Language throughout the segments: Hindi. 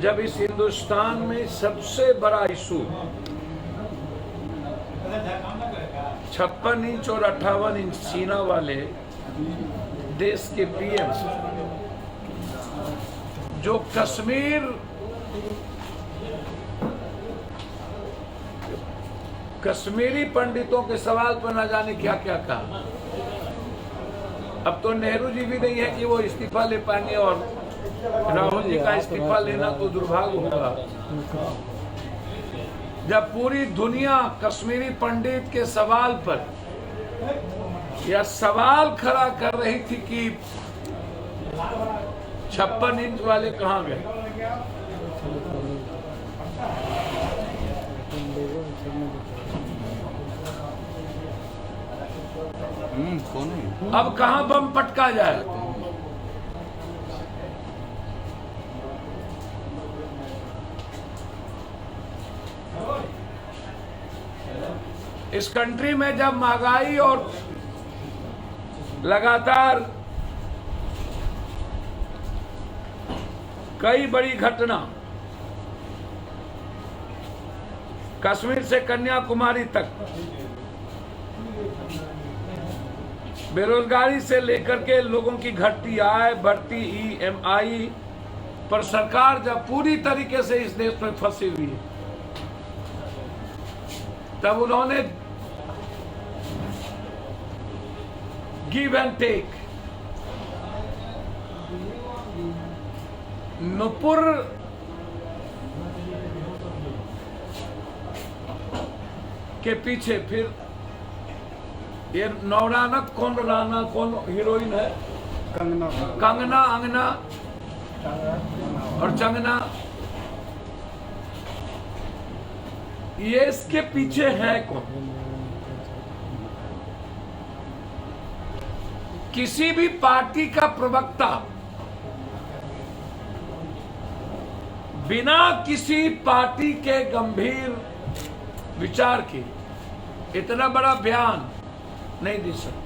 जब इस हिंदुस्तान में सबसे बड़ा इशू 56 इंच और 58 इंच सीना वाले देश के पीएम जो कश्मीरी पंडितों के सवाल पर न जाने क्या क्या कहा। अब तो नेहरू जी भी नहीं है कि वो इस्तीफा ले पाएंगे और राहुल जी का इस्तीफा लेना तो दुर्भाग्य होगा। जब पूरी दुनिया कश्मीरी पंडित के सवाल पर यह सवाल खड़ा कर रही थी कि 56 इंच वाले कहाँ गए, कौन है? अब कहाँ बम पटका जाए। इस कंट्री में जब महंगाई और लगातार कई बड़ी घटना कश्मीर से कन्याकुमारी तक, बेरोजगारी से लेकर के लोगों की घटती आय, बढ़ती EMI पर सरकार जब पूरी तरीके से इस देश में फंसी हुई है, तब उन्होंने गिव एंड टेक, नुपुर के पीछे फिर ये नौराना कौन राना कौन हीरोइन है, कंगना अंगना और चंगना, ये इसके पीछे है कौन। किसी भी पार्टी का प्रवक्ता बिना किसी पार्टी के गंभीर विचार के इतना बड़ा बयान नहीं दे सकता।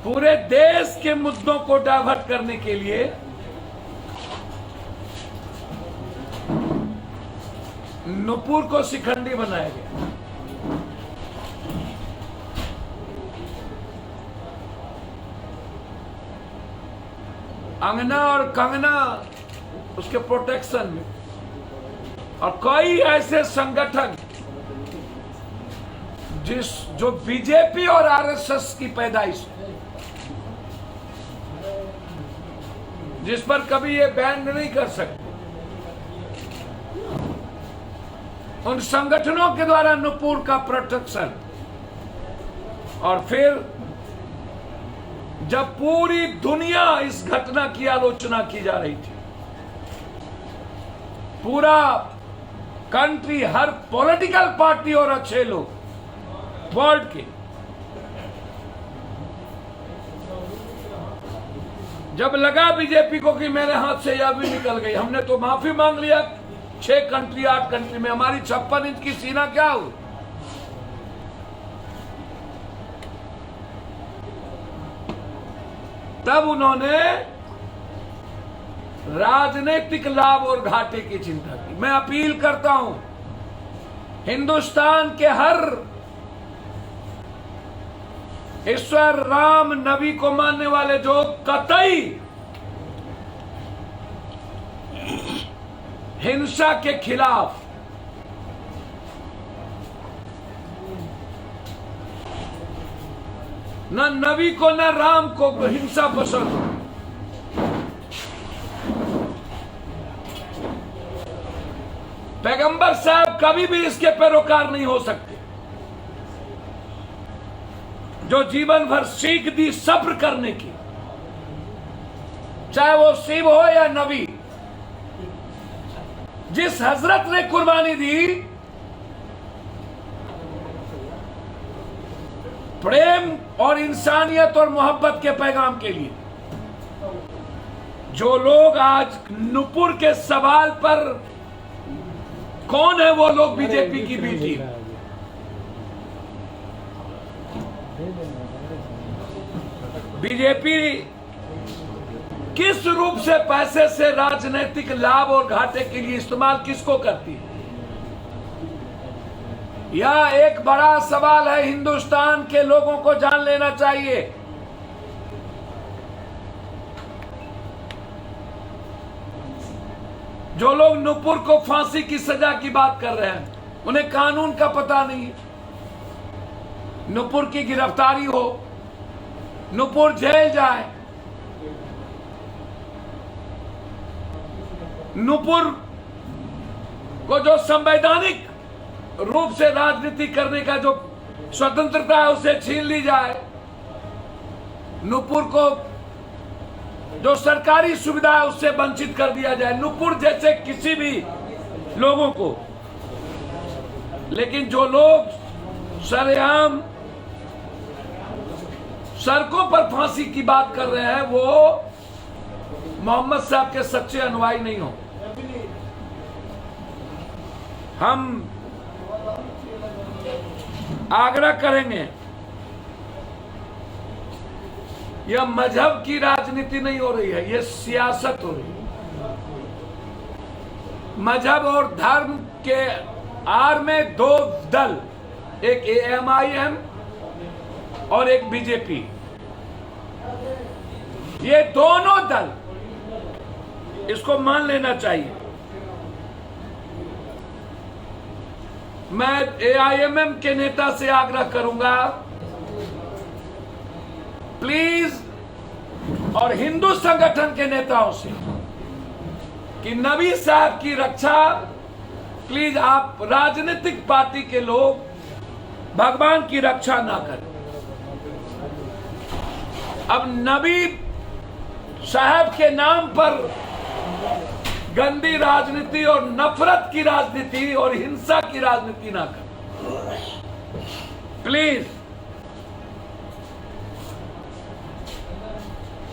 पूरे देश के मुद्दों को डाइवर्ट करने के लिए नुपुर को शिखंडी बनाया गया। अंगना और कंगना उसके प्रोटेक्शन में, और कई ऐसे संगठन जो बीजेपी और आरएसएस की पैदाइश है, जिस पर कभी ये बैन नहीं कर सकते, उन संगठनों के द्वारा नुपुर का प्रोटेक्शन। और फिर जब पूरी दुनिया इस घटना की आलोचना की जा रही थी, पूरा कंट्री, हर पॉलिटिकल पार्टी और अच्छे लोग वर्ल्ड के, जब लगा बीजेपी को कि मेरे हाथ से यह भी निकल गई, हमने तो माफी मांग लिया 6 कंट्री 8 कंट्री में, हमारी 56 इंच की सीना क्या हुई। तब उन्होंने राजनीतिक लाभ और घाटे की चिंता की। मैं अपील करता हूं हिंदुस्तान के हर ईश्वर राम नबी को मानने वाले जो कतई हिंसा के खिलाफ न नबी को न राम को हिंसा पसंद हो, पैगंबर साहब कभी भी इसके पैरोकार नहीं हो सकते। जो जीवन भर सीख दी सब्र करने की, चाहे वो शिव हो या नबी, जिस हजरत ने कुर्बानी दी प्रेम और इंसानियत और मोहब्बत के पैगाम के लिए, जो लोग आज नुपुर के सवाल पर कौन है वो लोग बीजेपी की बी टीम, बीजेपी किस रूप से पैसे से राजनीतिक लाभ और घाटे के लिए इस्तेमाल किसको करती है? यह एक बड़ा सवाल है, हिंदुस्तान के लोगों को जान लेना चाहिए। जो लोग नुपुर को फांसी की सजा की बात कर रहे हैं, उन्हें कानून का पता नहीं। नुपुर की गिरफ्तारी हो, नुपुर जेल जाए, नुपुर को जो संवैधानिक रूप से राजनीति करने का जो स्वतंत्रता है उसे छीन ली जाए, नुपुर को जो सरकारी सुविधा है उससे वंचित कर दिया जाए, नुपुर जैसे किसी भी लोगों को। लेकिन जो लोग सरेआम सड़कों पर फांसी की बात कर रहे हैं, वो मोहम्मद साहब के सच्चे अनुयायी नहीं हो। हम आग्रह करेंगे, यह मजहब की राजनीति नहीं हो रही है, यह सियासत हो रही है। मजहब और धर्म के आड़ में दो दल, एक AMIM और एक बीजेपी, ये दोनों दल, इसको मान लेना चाहिए। मैं AIMM के नेता से आग्रह करूंगा, प्लीज, और हिंदू संगठन के नेताओं से, कि नबी साहब की रक्षा प्लीज आप राजनीतिक पार्टी के लोग भगवान की रक्षा ना करें। अब नबी साहब के नाम पर गंदी राजनीति और नफरत की राजनीति और हिंसा की राजनीति ना करें प्लीज।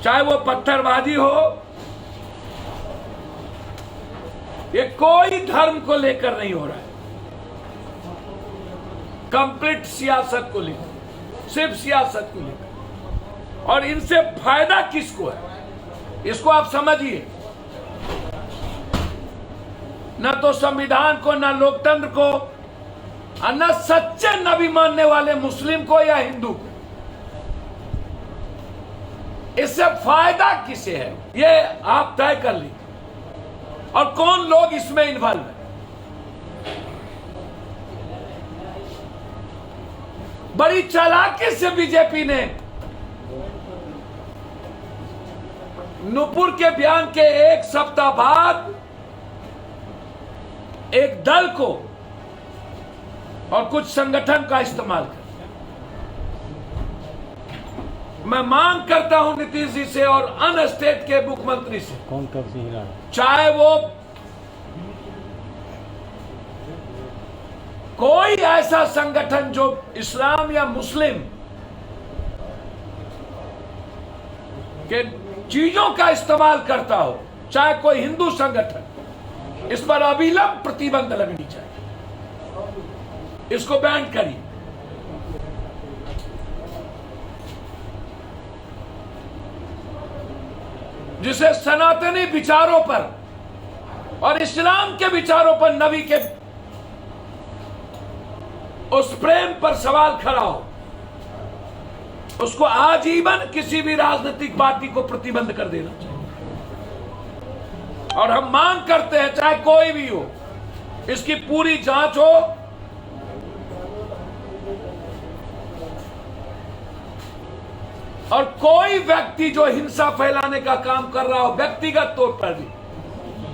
चाहे वो पत्थरबाजी हो, ये कोई धर्म को लेकर नहीं हो रहा है, कंप्लीट सियासत को लेकर, सिर्फ सियासत को लेकर। और इनसे फायदा किसको है, इसको आप समझिए। न तो संविधान को, न लोकतंत्र को, और न सच्चे नबी मानने वाले मुस्लिम को या हिंदू को। इससे फायदा किसे है, ये आप तय कर लीजिए। और कौन लोग इसमें इन्वॉल्व है। बड़ी चालाकी से बीजेपी ने नुपुर के बयान के एक सप्ताह बाद एक दल को और कुछ संगठन का इस्तेमाल कर। मैं मांग करता हूं नीतीश जी से और अन्य स्टेट के मुख्यमंत्री से, कौन कब से चाहे वो कोई ऐसा संगठन जो इस्लाम या मुस्लिम के चीजों का इस्तेमाल करता हो, चाहे कोई हिंदू संगठन, इस पर अविलंब प्रतिबंध लगनी चाहिए। इसको बैन करिए। जिसे सनातनी विचारों पर और इस्लाम के विचारों पर, नबी के उस प्रेम पर सवाल खड़ा हो, उसको आजीवन किसी भी राजनीतिक पार्टी को प्रतिबंध कर देना चाहिए। और हम मांग करते हैं, चाहे कोई भी हो, इसकी पूरी जांच हो। और कोई व्यक्ति जो हिंसा फैलाने का काम कर रहा हो, व्यक्तिगत तौर पर भी,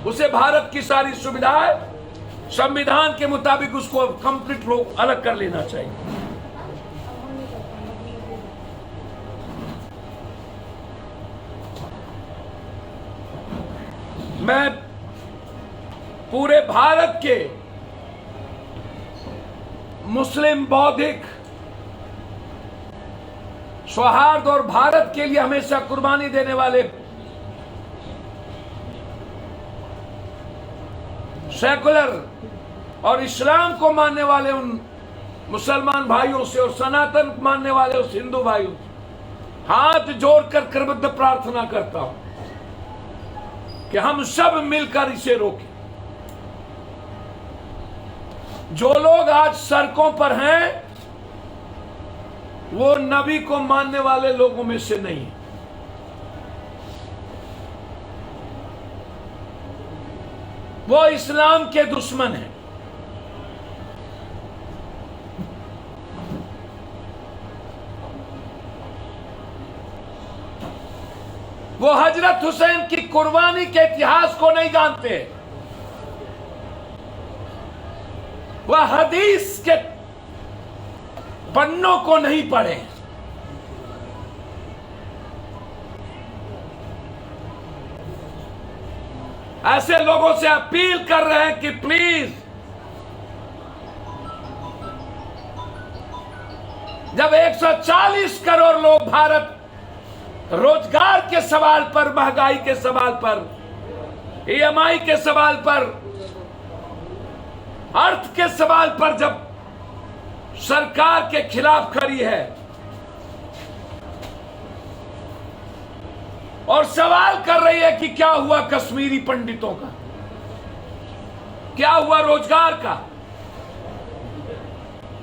उसे भारत की सारी सुविधाएं संविधान के मुताबिक उसको कंप्लीट लोग अलग कर लेना चाहिए। मैं पूरे भारत के मुस्लिम बौद्धिक सौहार्द और भारत के लिए हमेशा कुर्बानी देने वाले सेकुलर और इस्लाम को मानने वाले उन मुसलमान भाइयों से और सनातन मानने वाले उस हिंदू भाइयों से हाथ जोड़कर कृतज्ञ प्रार्थना करता हूं कि हम सब मिलकर इसे रोकें। जो लोग आज सड़कों पर हैं वो नबी को मानने वाले लोगों में से नहीं है। वो इस्लाम के दुश्मन हैं। वो हजरत हुसैन की कुर्बानी के इतिहास को नहीं जानते। वह हदीस के पन्नों को नहीं पढ़े। ऐसे लोगों से अपील कर रहे हैं कि प्लीज, जब 140 करोड़ लोग भारत रोजगार के सवाल पर, महंगाई के सवाल पर, EMI के सवाल पर, अर्थ के सवाल पर जब सरकार के खिलाफ खड़ी है और सवाल कर रही है कि क्या हुआ कश्मीरी पंडितों का, क्या हुआ रोजगार का,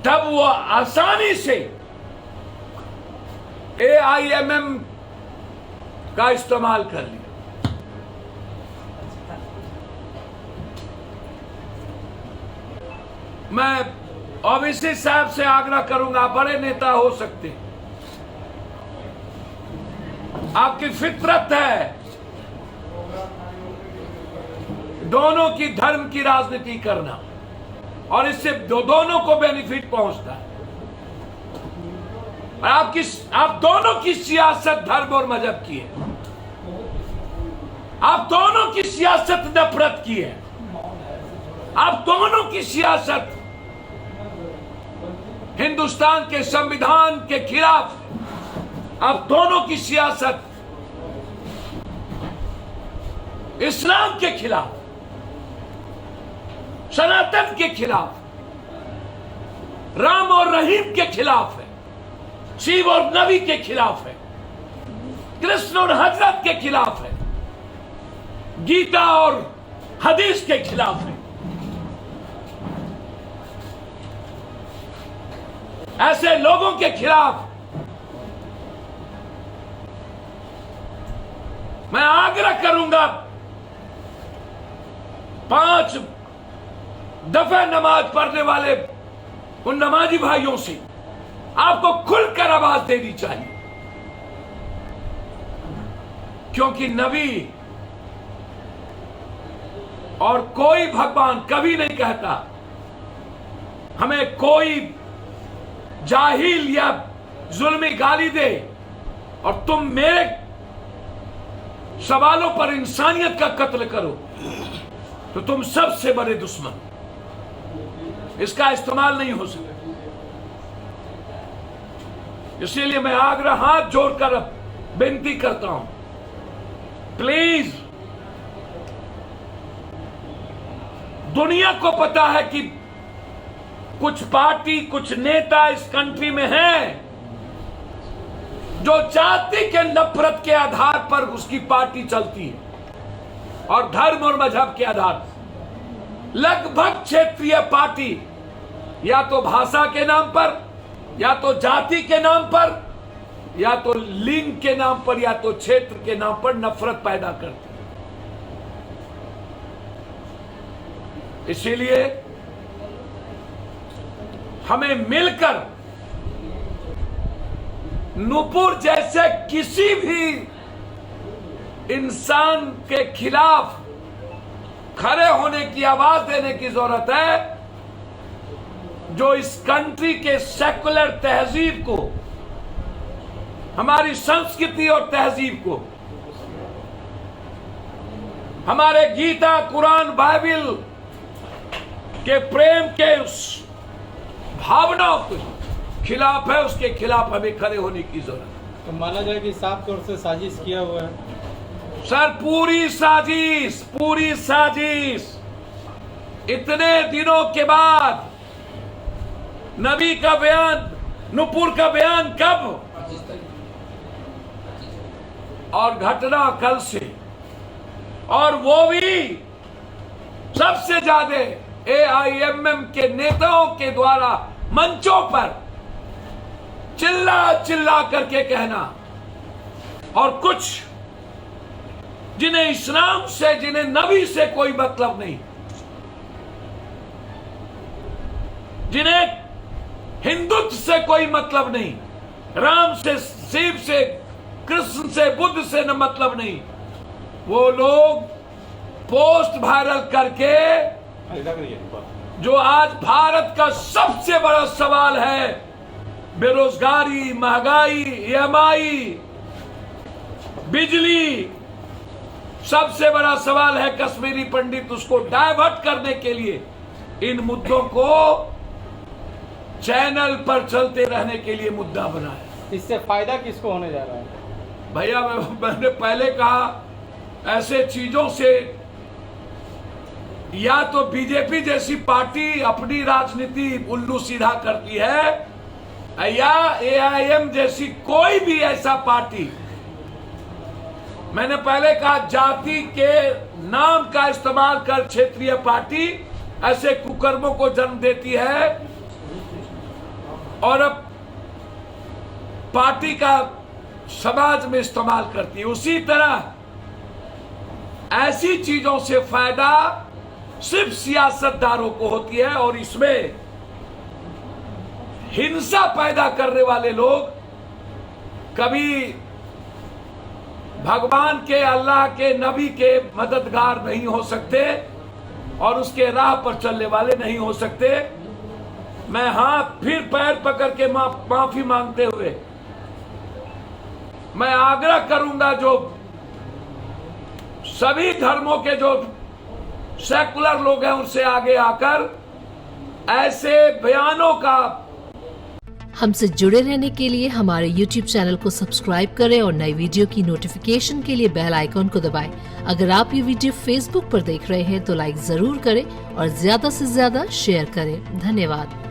तब वो आसानी से AIMM का इस्तेमाल कर लिया। मैं ओवैसी साहब से आग्रह करूंगा, बड़े नेता हो सकते, आपकी फितरत है दोनों की धर्म की राजनीति करना और इससे दोनों को बेनिफिट पहुंचता है। और आप दोनों की सियासत धर्म और मजहब की है। आप दोनों की सियासत नफरत की है। आप दोनों की सियासत हिंदुस्तान के संविधान के खिलाफ, आप दोनों की सियासत इस्लाम के खिलाफ, सनातन के खिलाफ, राम और रहीम के खिलाफ है, शिव और नबी के खिलाफ है, कृष्ण और हजरत के खिलाफ है, गीता और हदीस के खिलाफ है। ऐसे लोगों के खिलाफ मैं आग्रह करूंगा 5 दफा नमाज पढ़ने वाले उन नमाजी भाइयों से आपको खुलकर आवाज देनी चाहिए, क्योंकि नबी और कोई भगवान कभी नहीं कहता हमें कोई जाहिल या जुल्मी गाली दे और तुम मेरे सवालों पर इंसानियत का कत्ल करो तो तुम सबसे बड़े दुश्मन। इसका इस्तेमाल नहीं हो सकता। इसीलिए मैं आग्रह हाथ जोड़कर विनती करता हूं, प्लीज, दुनिया को पता है कि कुछ पार्टी, कुछ नेता इस कंट्री में हैं जो जाति के नफरत के आधार पर उसकी पार्टी चलती है और धर्म और मजहब के आधार पर। लगभग क्षेत्रीय पार्टी या तो भाषा के नाम पर, या तो जाति के नाम पर, या तो लिंग के नाम पर, या तो क्षेत्र के नाम पर नफरत पैदा करती है। इसीलिए हमें मिलकर नूपुर जैसे किसी भी इंसान के खिलाफ खड़े होने की, आवाज देने की जरूरत है, जो इस कंट्री के सेकुलर तहजीब को, हमारी संस्कृति और तहजीब को, हमारे गीता, कुरान, बाइबल के प्रेम के उस भावनाओं के खिलाफ है, उसके खिलाफ हमें खड़े होने की जरूरत है। तो माना जाए कि साफ तौर से साजिश किया हुआ है सर, पूरी साजिश, पूरी साजिश। इतने दिनों के बाद नबी का बयान, नूपुर का बयान कब, और घटना कल से और वो भी सबसे ज्यादा AIMM के नेताओं के द्वारा मंचों पर चिल्ला चिल्ला करके कहना, और कुछ जिन्हें इस्लाम से, जिन्हें नबी से कोई मतलब नहीं, जिन्हें हिंदुत्व से कोई मतलब नहीं, राम से, शिव से, कृष्ण से, बुद्ध से न मतलब नहीं, वो लोग पोस्ट वायरल करके जो आज भारत का सबसे बड़ा सवाल है, बेरोजगारी, महंगाई, EMI, बिजली, सबसे बड़ा सवाल है कश्मीरी पंडित, उसको डाइवर्ट करने के लिए इन मुद्दों को चैनल पर चलते रहने के लिए मुद्दा बनाया। इससे फायदा किसको होने जा रहा है? भैया मैंने पहले कहा, ऐसे चीजों से या तो बीजेपी जैसी पार्टी अपनी राजनीति उल्लू सीधा करती है, या AIM जैसी कोई भी ऐसा पार्टी, मैंने पहले कहा, जाति के नाम का इस्तेमाल कर क्षेत्रीय पार्टी ऐसे कुकर्मों को जन्म देती है, और अब पार्टी का समाज में इस्तेमाल करती है। उसी तरह ऐसी चीजों से फायदा सिर्फ सियासतदारों को होती है, और इसमें हिंसा पैदा करने वाले लोग कभी भगवान के, अल्लाह के, नबी के मददगार नहीं हो सकते और उसके राह पर चलने वाले नहीं हो सकते। मैं हाथ फिर पैर पकड़ के माफी मांगते हुए मैं आग्रह करूंगा, जो सभी धर्मों के जो सेकुलर लोग हैं उनसे आगे आकर ऐसे बयानों का। हमसे जुड़े रहने के लिए हमारे YouTube चैनल को सब्सक्राइब करें और नई वीडियो की नोटिफिकेशन के लिए बेल आइकॉन को दबाएं। अगर आप ये वीडियो Facebook पर देख रहे हैं तो लाइक जरूर करें और ज्यादा से ज्यादा शेयर करें। धन्यवाद।